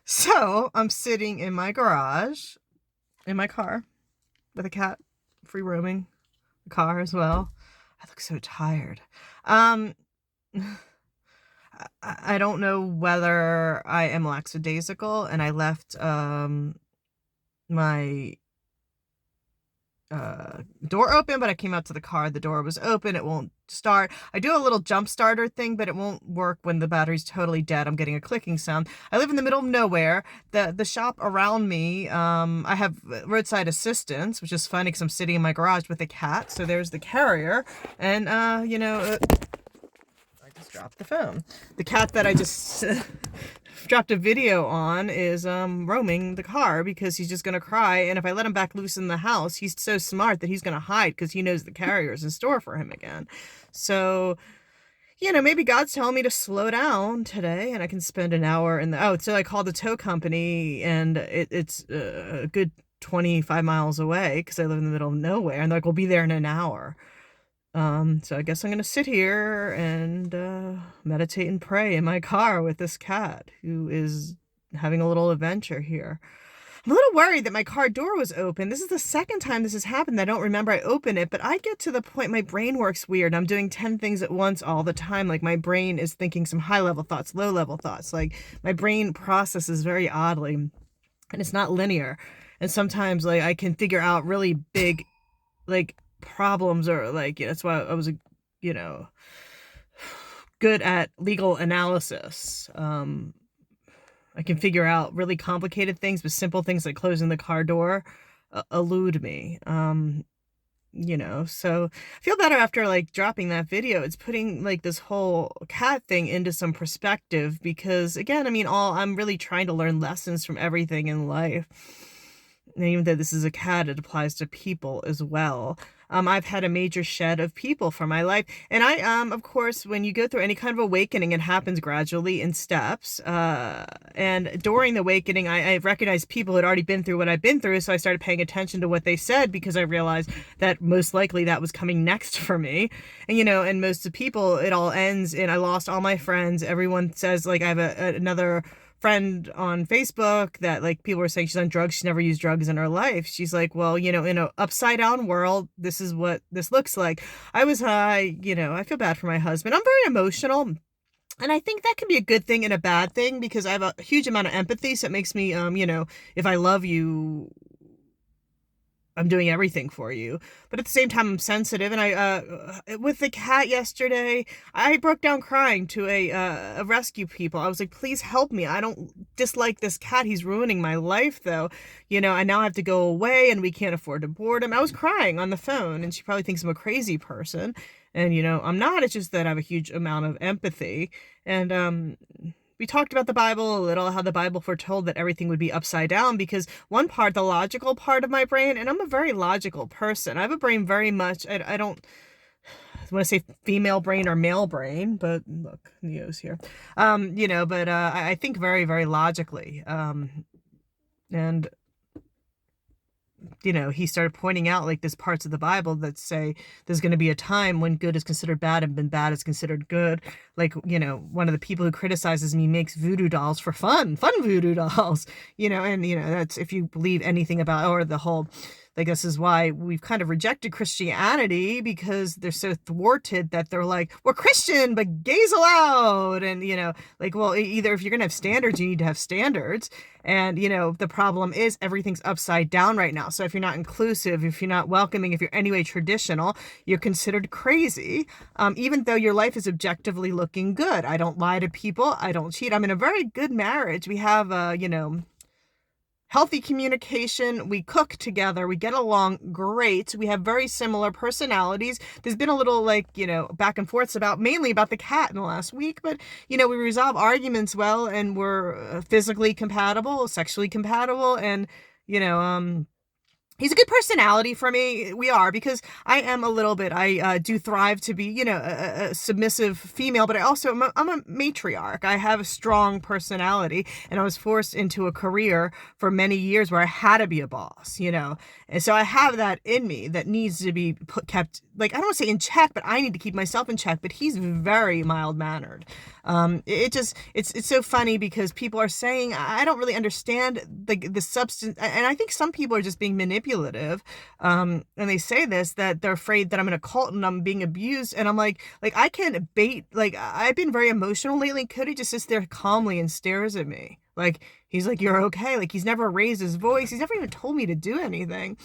So I'm sitting in my garage, in my car, with a cat free roaming the car as well. I look so tired. Um, I don't know whether I am lackadaisical and I left my door open, but I came out to the car. The door was open. It won't start. I do a little jump starter thing, but it won't work when the battery's totally dead. I'm getting a clicking sound. I live in the middle of nowhere. The shop around me, I have roadside assistance, which is funny because I'm sitting in my garage with a cat. So there's the carrier, and I just dropped the phone. The cat that I just dropped a video on is roaming the car because he's just gonna cry, and if I let him back loose in the house, he's so smart that he's gonna hide because he knows the carrier's in store for him again. So, maybe God's telling me to slow down today and I can spend an hour in the so I called the tow company, and it's a good 25 miles away because I live in the middle of nowhere, and they're like, we'll be there in an hour. So I guess I'm gonna sit here and meditate and pray in my car with this cat who is having a little adventure here. I'm a little worried that my car door was open. This is the second time this has happened. I don't remember I opened it, but I get to the point my brain works weird. I'm doing 10 things at once all the time. Like my brain is thinking some high level thoughts, low level thoughts. Like my brain processes very oddly, and it's not linear. And sometimes like I can figure out really big like problems, or like that's why I was you know good at legal analysis. I can figure out really complicated things, but simple things like closing the car door elude me. So I feel better after like dropping that video. It's putting like this whole cat thing into some perspective because again, I mean, all I'm really trying to learn lessons from everything in life. And even though this is a cat, it applies to people as well. I've had a major shed of people from my life. And of course, when you go through any kind of awakening, it happens gradually in steps. And during the awakening, I recognized people who had already been through what I've been through. So I started paying attention to what they said because I realized that most likely that was coming next for me. And most of the people, it all ends and I lost all my friends. Everyone says, like, I have another friend on Facebook that like people were saying she's on drugs, she's never used drugs in her life. She's like, well, in a upside down world, this is what this looks like. I was high, I feel bad for my husband. I'm very emotional. And I think that can be a good thing and a bad thing because I have a huge amount of empathy. So it makes me, if I love you, I'm doing everything for you. But at the same time, I'm sensitive. And with the cat yesterday, I broke down crying to a rescue people. I was like, please help me. I don't dislike this cat. He's ruining my life, though. I now have to go away and we can't afford to board him. I was crying on the phone, and she probably thinks I'm a crazy person. And, I'm not. It's just that I have a huge amount of empathy. And, we talked about the Bible a little, how the Bible foretold that everything would be upside down because one part, the logical part of my brain, and I'm a very logical person. I have a brain very much, I don't want to say female brain or male brain, but look, Neo's here. But I think very, very logically. And he started pointing out like there's parts of the Bible that say there's going to be a time when good is considered bad and bad is considered good. Like, one of the people who criticizes me makes voodoo dolls for fun voodoo dolls, and, that's if you believe anything about, or the whole, like, this is why we've kind of rejected Christianity because they're so thwarted that they're like, we're Christian, but gays allowed. And, like, well, either if you're going to have standards, you need to have standards. And, the problem is everything's upside down right now. So if you're not inclusive, if you're not welcoming, if you're anyway traditional, you're considered crazy, even though your life is objectively looking good. I don't lie to people. I don't cheat. I'm in a very good marriage. We have, healthy communication. We cook together. We get along great. We have very similar personalities. There's been a little like, back and forths mainly about the cat in the last week, but, we resolve arguments well, and we're physically compatible, sexually compatible. And, He's a good personality for me. We are, because I am a little bit, I do thrive to be, a submissive female, but I'm a matriarch. I have a strong personality, and I was forced into a career for many years where I had to be a boss. And so I have that in me that needs to be kept, like, I don't want to say in check, but I need to keep myself in check. But he's very mild mannered. It's so funny because people are saying, I don't really understand the substance, and I think some people are just being manipulative. And they say this, that they're afraid that I'm in a cult and I'm being abused, and I'm like I can't bait. Like, I've been very emotional lately. Cody just sits there calmly and stares at me. Like, he's like, "You're okay." Like, he's never raised his voice. He's never even told me to do anything.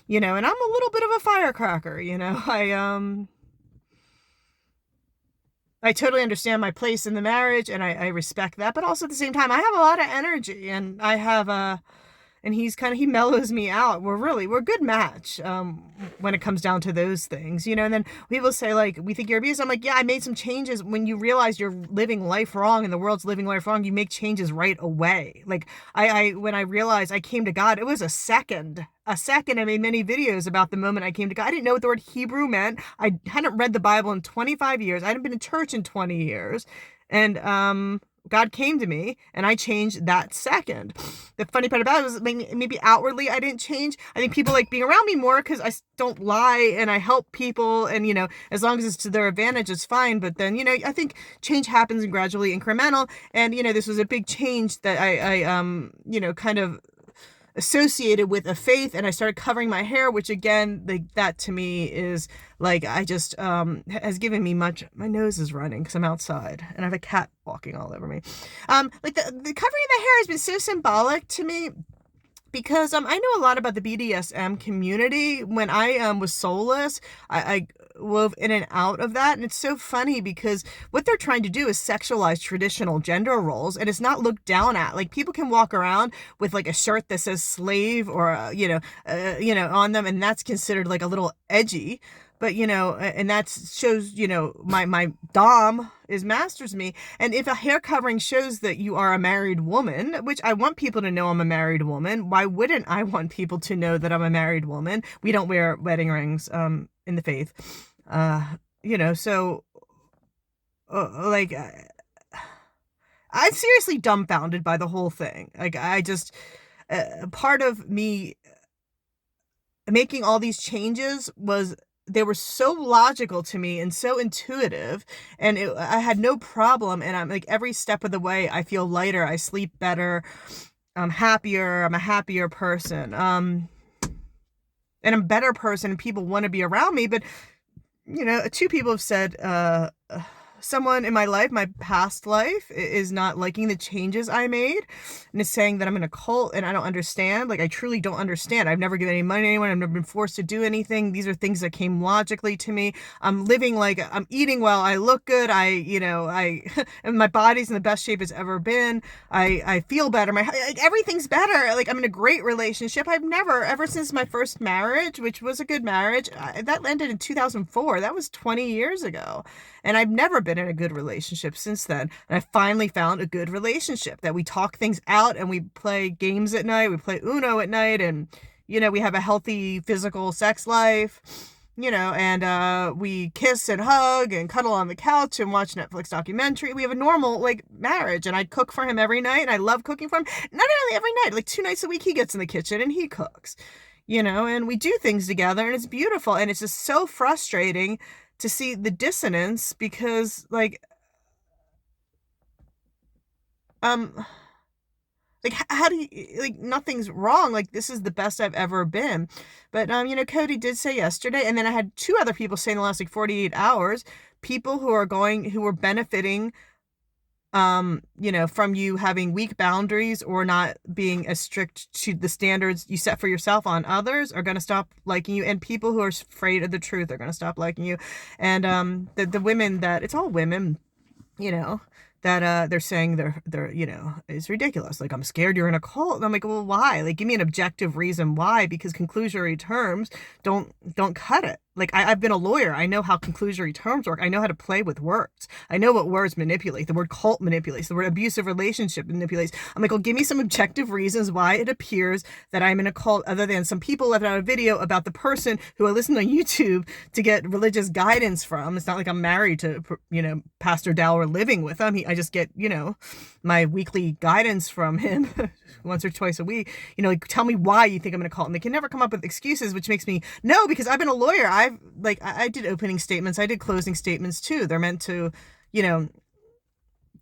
And I'm a little bit of a firecracker. I totally understand my place in the marriage, and I respect that. But also at the same time, I have a lot of energy, and I have and he mellows me out. We're a good match, when it comes down to those things. And then people say, like, we think you're abused. I'm like, yeah, I made some changes. When you realize you're living life wrong and the world's living life wrong, you make changes right away. Like, when I realized I came to God, it was a second. I made many videos about the moment I came to God. I didn't know what the word Hebrew meant. I hadn't read the Bible in 25 years. I hadn't been in church in 20 years. And God came to me, and I changed that second. The funny part about it was, maybe outwardly I didn't change. I think people like being around me more because I don't lie and I help people, and as long as it's to their advantage, it's fine. But then I think change happens and gradually incremental, and this was a big change that I kind of associated with a faith, and I started covering my hair, which again, like, that to me is like, I just has given me much. My nose is running because I'm outside and I have a cat walking all over me. Like, the covering the hair has been so symbolic to me, because I know a lot about the BDSM community. When I was soulless, I wove in and out of that, and it's so funny because what they're trying to do is sexualize traditional gender roles, and it's not looked down at. Like, people can walk around with like a shirt that says slave, or on them, and that's considered like a little edgy. But and that shows, my dom is masters me. And if a hair covering shows that you are a married woman, which I want people to know I'm a married woman, why wouldn't I want people to know that I'm a married woman? We don't wear wedding rings in the faith. So like, I'm seriously dumbfounded by the whole thing. Like, I just, part of me making all these changes was, they were so logical to me and so intuitive, and I had no problem. And I'm like, every step of the way, I feel lighter, I sleep better, I'm happier, I'm a happier person, and I'm a better person, and people want to be around me. But two people have said, someone in my life, my past life, is not liking the changes I made, and is saying that I'm in a cult and I don't understand. Like, I truly don't understand. I've never given any money to anyone. I've never been forced to do anything. These are things that came logically to me. I'm living like, I'm eating well. I look good. And my body's in the best shape it's ever been. I feel better. Everything's better. Like, I'm in a great relationship. Ever since my first marriage, which was a good marriage, that ended in 2004. That was 20 years ago. And I've never been in a good relationship since then. And I finally found a good relationship that we talk things out, and we play games at night. We play Uno at night, and, we have a healthy physical sex life, and we kiss and hug and cuddle on the couch and watch Netflix documentary. We have a normal, like, marriage, and I cook for him every night, and I love cooking for him. Not only every night, like 2 nights a week, he gets in the kitchen and he cooks, and we do things together, and it's beautiful. And it's just so frustrating to see the dissonance, because, like, like, how do you, like, nothing's wrong, like, this is the best I've ever been. But Cody did say yesterday, and then I had 2 other people say in the last, like, 48 hours, people who were benefiting, from you having weak boundaries or not being as strict to the standards you set for yourself on others, are going to stop liking you. And people who are afraid of the truth are going to stop liking you. And the women, that it's all women, that they're saying they're it's ridiculous. Like, I'm scared you're in a cult. And I'm like, well, why? Like, give me an objective reason why, because conclusory terms don't cut it. Like, I've been a lawyer. I know how conclusory terms work. I know how to play with words. I know what words manipulate. The word cult manipulates. The word abusive relationship manipulates. I'm like, well, give me some objective reasons why it appears that I'm in a cult, other than some people left out a video about the person who I listened on YouTube to get religious guidance from. It's not like I'm married to, Pastor Dow or living with him. I just get, my weekly guidance from him once or twice a week. Like, tell me why you think I'm in a cult. And they can never come up with excuses, which makes me, no, because I've been a lawyer. I did opening statements. I did closing statements too. They're meant to, you know,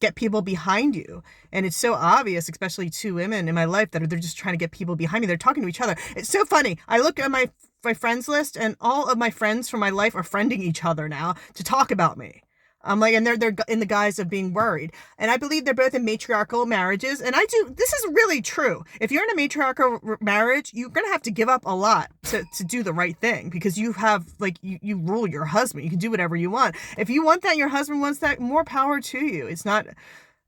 get people behind you. And it's so obvious, especially two women in my life, that they're just trying to get people behind me. They're talking to each other. It's so funny. I look at my friends list, and all of my friends from my life are friending each other now to talk about me. I'm like, and they're in the guise of being worried. And I believe they're both in matriarchal marriages. And this is really true. If you're in a matriarchal marriage, you're going to have to give up a lot to do the right thing, because you have, like, you rule your husband. You can do whatever you want. If you want that, your husband wants that, more power to you. It's not,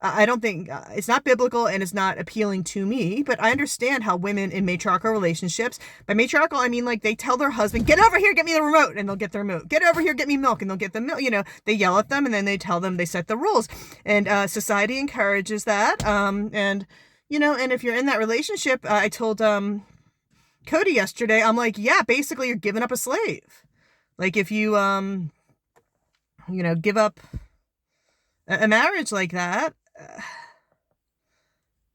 I don't think, it's not biblical, and it's not appealing to me, but I understand how women in matriarchal relationships, by matriarchal, I mean, like, they tell their husband, get over here, get me the remote, and they'll get the remote. Get over here, get me milk, and they'll get the milk. They yell at them, and then they tell them, they set the rules. And society encourages that. And if you're in that relationship, I told Cody yesterday, I'm like, yeah, basically you're giving up a slave. Like, if you, give up a marriage like that,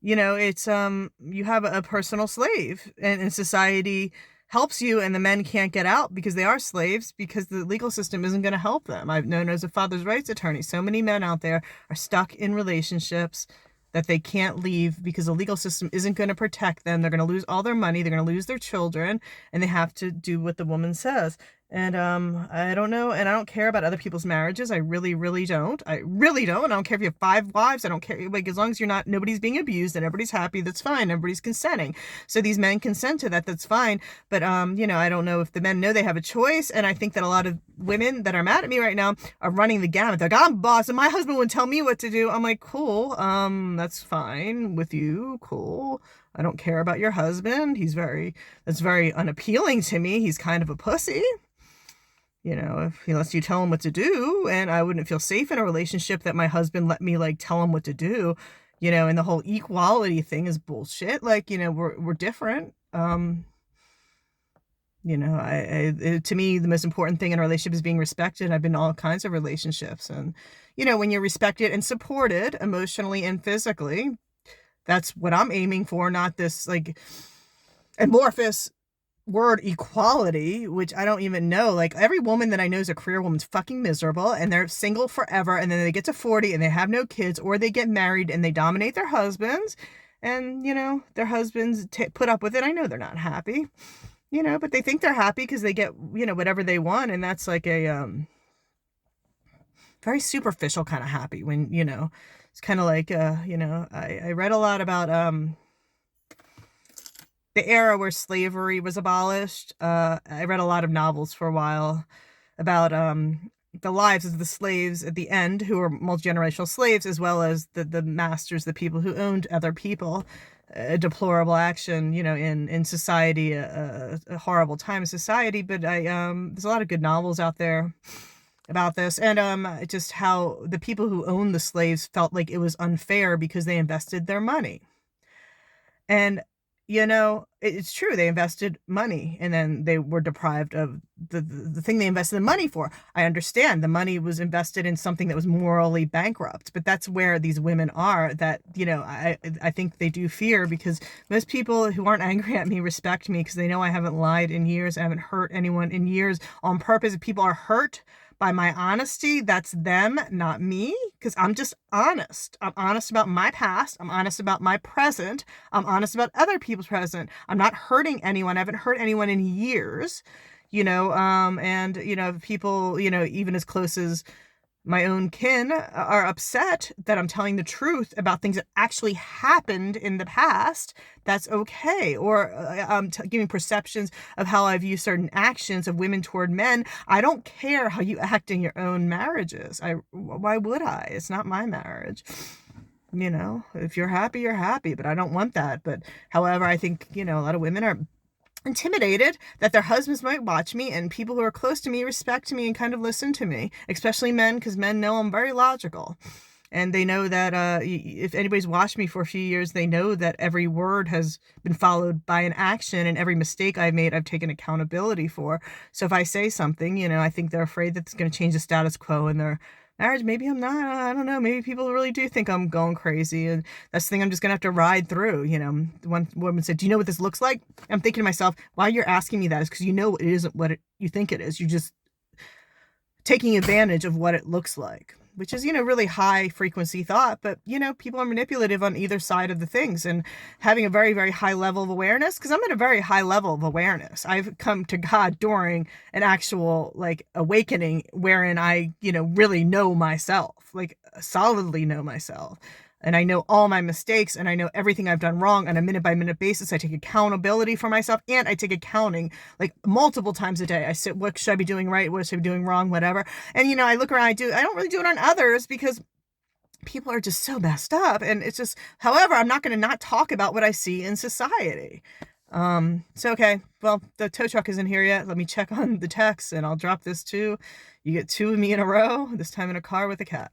it's you have a personal slave, and society helps you, and the men can't get out because they are slaves, because the legal system isn't going to help them. I've known as a father's rights attorney, so many men out there are stuck in relationships that they can't leave because the legal system isn't going to protect them. They're going to lose all their money, they're going to lose their children, and they have to do what the woman says. And I don't know, and I don't care about other people's marriages. I really, really don't. I really don't. I don't care if you have 5 wives. I don't care. Like, as long as nobody's being abused and everybody's happy, that's fine. Everybody's consenting. So these men consent to that. That's fine. But I don't know if the men know they have a choice. And I think that a lot of women that are mad at me right now are running the gamut. They're like, I'm boss, and my husband would tell me what to do. I'm like, cool. That's fine with you. Cool. I don't care about your husband. That's very unappealing to me. He's kind of a pussy. If he lets you tell him what to do, and I wouldn't feel safe in a relationship that my husband let me, like, tell him what to do, and the whole equality thing is bullshit. Like, we're different. To me, the most important thing in a relationship is being respected. I've been in all kinds of relationships, and, when you're respected and supported emotionally and physically, that's what I'm aiming for, not this, like, amorphous word equality, which I don't even know. Like, every woman that I know is a career woman's fucking miserable, and they're single forever, and then they get to 40 and they have no kids, or they get married and they dominate their husbands, and their husbands put up with it. I know they're not happy, but they think they're happy because they get whatever they want, and that's like a very superficial kind of happy, when it's kind of like I read a lot about the era where slavery was abolished. I read a lot of novels for a while about the lives of the slaves at the end, who were multi-generational slaves, as well as the masters, the people who owned other people. A deplorable action, in society, a horrible time in society. But there's a lot of good novels out there about this, and just how the people who owned the slaves felt like it was unfair because they invested their money. And it's true, they invested money, and then they were deprived of the thing they invested the money for. I understand the money was invested in something that was morally bankrupt, but that's where these women are, that I think they do fear, because most people who aren't angry at me respect me, because they know I haven't lied in years. I haven't hurt anyone in years on purpose. If people are hurt by my honesty, that's them, not me, because I'm just honest. I'm honest about my past. I'm honest about my present. I'm honest about other people's present. I'm not hurting anyone. I haven't hurt anyone in years, and people, even as close as my own kin, are upset that I'm telling the truth about things that actually happened in the past. That's okay. Or giving perceptions of how I view certain actions of women toward men. I don't care how you act in your own marriages. Why would I? It's not my marriage. If you're happy, you're happy, but I don't want that. But however, I think, a lot of women are intimidated that their husbands might watch me, and people who are close to me respect me and kind of listen to me, especially men, because men know I'm very logical. And they know that if anybody's watched me for a few years, they know that every word has been followed by an action, and every mistake I've made, I've taken accountability for. So if I say something, I think they're afraid that it's going to change the status quo in their marriage. Maybe I'm not. I don't know. Maybe people really do think I'm going crazy, and that's the thing I'm just going to have to ride through. One woman said, "Do you know what this looks like?" I'm thinking to myself, why you're asking me that is because you know it isn't what you think it is. You're just taking advantage of what it looks like, which is, really high frequency thought. But, people are manipulative on either side of the things, and having a very, very high level of awareness, because I'm at a very high level of awareness. I've come to God during an actual awakening wherein I, really know myself, solidly know myself. And I know all my mistakes, and I know everything I've done wrong on a minute by minute basis. I take accountability for myself, and I take accounting multiple times a day. I sit, what should I be doing right? What should I be doing wrong? Whatever. And, I look around, I don't really do it on others because people are just so messed up. And it's just, however, I'm not going to not talk about what I see in society. Okay, well, the tow truck isn't here yet. Let me check on the text, and I'll drop this too. You get 2 of me in a row, this time in a car with a cat.